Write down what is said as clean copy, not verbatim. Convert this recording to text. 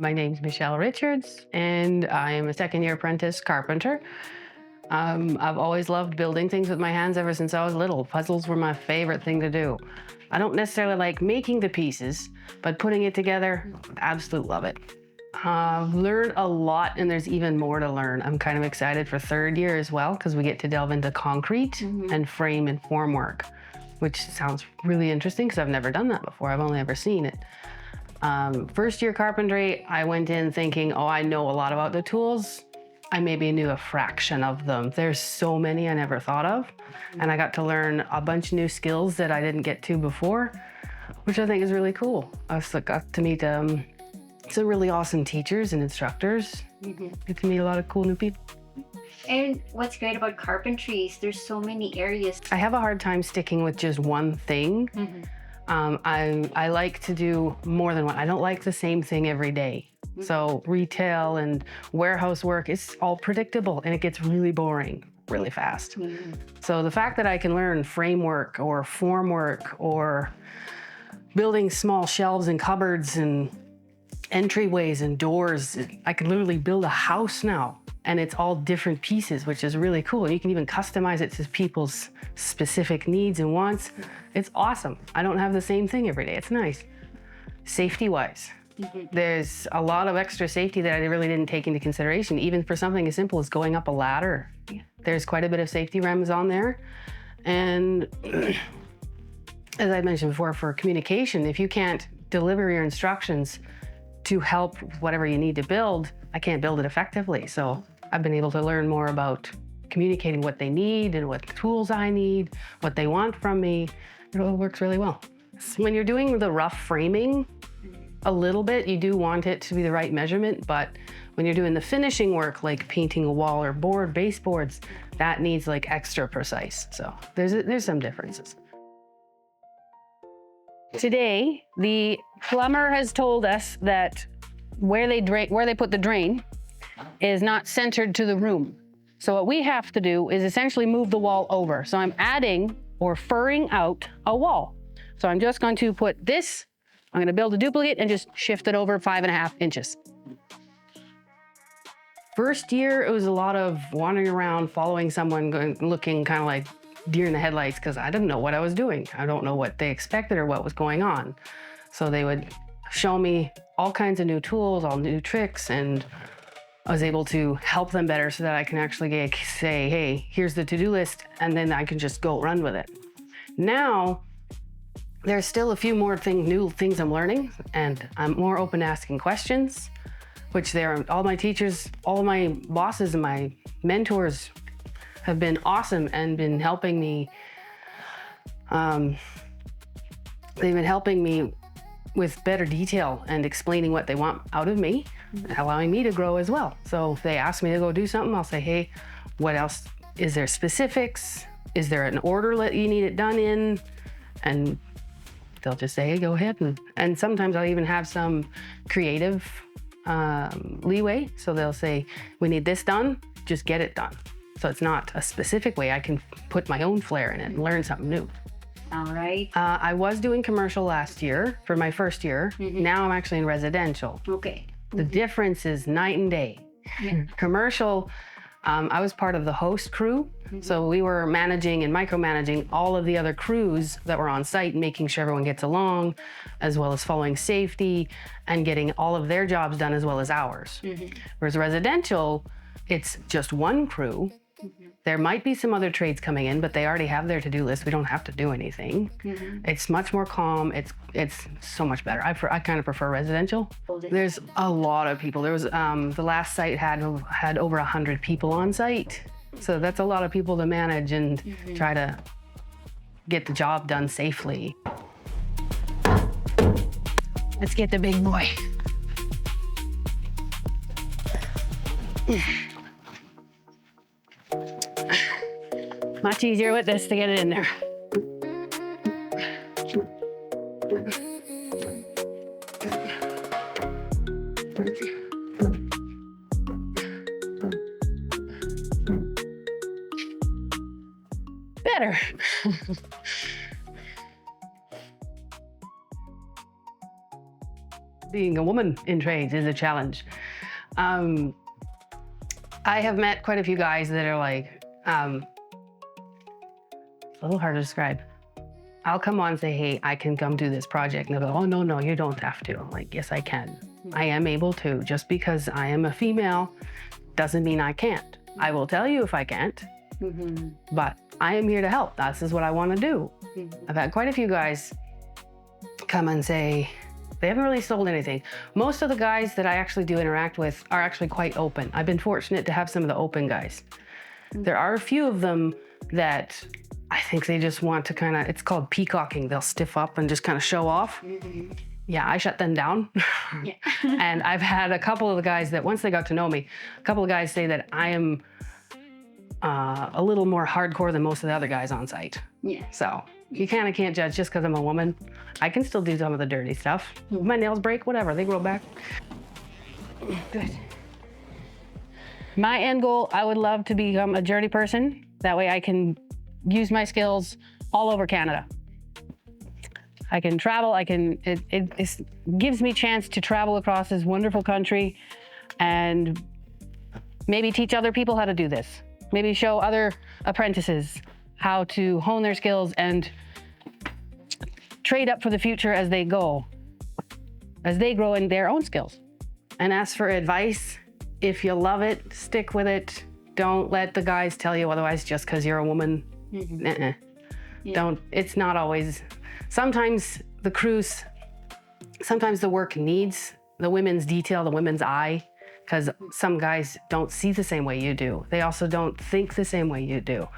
My name's Michelle Richards, and I am a second-year apprentice carpenter. I've always loved building things with my hands ever since I was little. Puzzles were my favorite thing to do. I don't necessarily like making the pieces, but putting it together, absolutely love it. I've learned a lot, and there's even more to learn. I'm kind of excited for third year as well, because we get to delve into concrete and frame and form work, which sounds really interesting because I've never done that before. I've only ever seen it. First year carpentry, I went in thinking, oh, I know a lot about the tools. I maybe knew a fraction of them. There's so many I never thought of. And I got to learn a bunch of new skills that I didn't get to before, which I think is really cool. I also got to meet some really awesome teachers and instructors. Get to meet a lot of cool new people. And what's great about carpentry is there's so many areas. I have a hard time sticking with just one thing. I like to do more than one. I don't like the same thing every day. So retail and warehouse work is all predictable and it gets really boring really fast. So the fact that I can learn framework or form work or building small shelves and cupboards and entryways and doors, I can literally build a house now. And it's all different pieces, which is really cool. And you can even customize it to people's specific needs and wants. It's awesome. I don't have the same thing every day. It's nice. Safety-wise, there's a lot of extra safety that I really didn't take into consideration, even for something as simple as going up a ladder. There's quite a bit of safety rems on there. And as I mentioned before, for communication, if you can't deliver your instructions to help whatever you need to build, I can't build it effectively. So I've been able to learn more about communicating what they need and what tools I need, what they want from me. It all works really well. When you're doing the rough framing, a little bit, you do want it to be the right measurement, but when you're doing the finishing work, like painting a wall or baseboards, that needs like extra precise. So there's some differences. Today, the plumber has told us that where they put the drain is not centered to the room. So what we have to do is essentially move the wall over. So I'm adding or furring out a wall. So I'm just going to put this, I'm going to build a duplicate and just shift it over 5.5 inches. First year, it was a lot of wandering around, following someone, looking kind of like deer in the headlights, because I didn't know what I was doing. I don't know what they expected or what was going on. So they would show me all kinds of new tools, all new tricks, and I was able to help them better so that I can actually say, hey, here's the to-do list, and then I can just go run with it. Now, there's still a few more new things I'm learning, and I'm more open to asking questions, which all my teachers, all my bosses and my mentors have been awesome and been helping me. They've been helping me with better detail and explaining what they want out of me, allowing me to grow as well. So if they ask me to go do something, I'll say, hey, what else? Is there specifics? Is there an order that you need it done in? And they'll just say, hey, go ahead. And sometimes I'll even have some creative leeway. So they'll say, we need this done, just get it done. So it's not a specific way. I can put my own flair in it and learn something new. All right. I was doing commercial last year for my first year. Now I'm actually in residential. Okay. The difference is night and day. Commercial, I was part of the host crew. So we were managing and micromanaging all of the other crews that were on site, making sure everyone gets along, as well as following safety and getting all of their jobs done as well as ours. Whereas residential, it's just one crew. There might be some other trades coming in, but they already have their to-do list. We don't have to do anything. It's much more calm. It's so much better. I kind of prefer residential. There's a lot of people. There was the last site had over 100 people on site. So that's a lot of people to manage and try to get the job done safely. Let's get the big boy. Much easier with this to get it in there. Better. being a woman in trades is a challenge. I have met quite a few guys that are like, a little hard to describe. I'll come on and say, hey, I can come do this project. And they'll go, oh, no, you don't have to. I'm like, yes, I can. I am able to. Just because I am a female doesn't mean I can't. I will tell you if I can't, but I am here to help. This is what I want to do. I've had quite a few guys come and say, they haven't really sold anything. Most of the guys that I actually do interact with are actually quite open. I've been fortunate to have some of the open guys. There are a few of them that I think they just want to kind of, it's called peacocking. They'll stiff up and just kind of show off. Yeah, I shut them down. Yeah. And I've had a couple of the guys that once they got to know me, a couple of guys say that I am a little more hardcore than most of the other guys on site. Yeah. So you kind of can't judge just because I'm a woman. I can still do some of the dirty stuff. If my nails break, whatever, they grow back. Good. My end goal, I would love to become a journey person. That way I can use my skills all over Canada. I can travel, it gives me a chance to travel across this wonderful country and maybe teach other people how to do this. Maybe show other apprentices how to hone their skills and trade up for the future as they go, as they grow in their own skills. And as for advice, if you love it, stick with it. Don't let the guys tell you otherwise just because you're a woman. Yeah. It's not always. Sometimes the crews, sometimes the work needs the women's detail, the women's eye, because some guys don't see the same way you do. They also don't think the same way you do.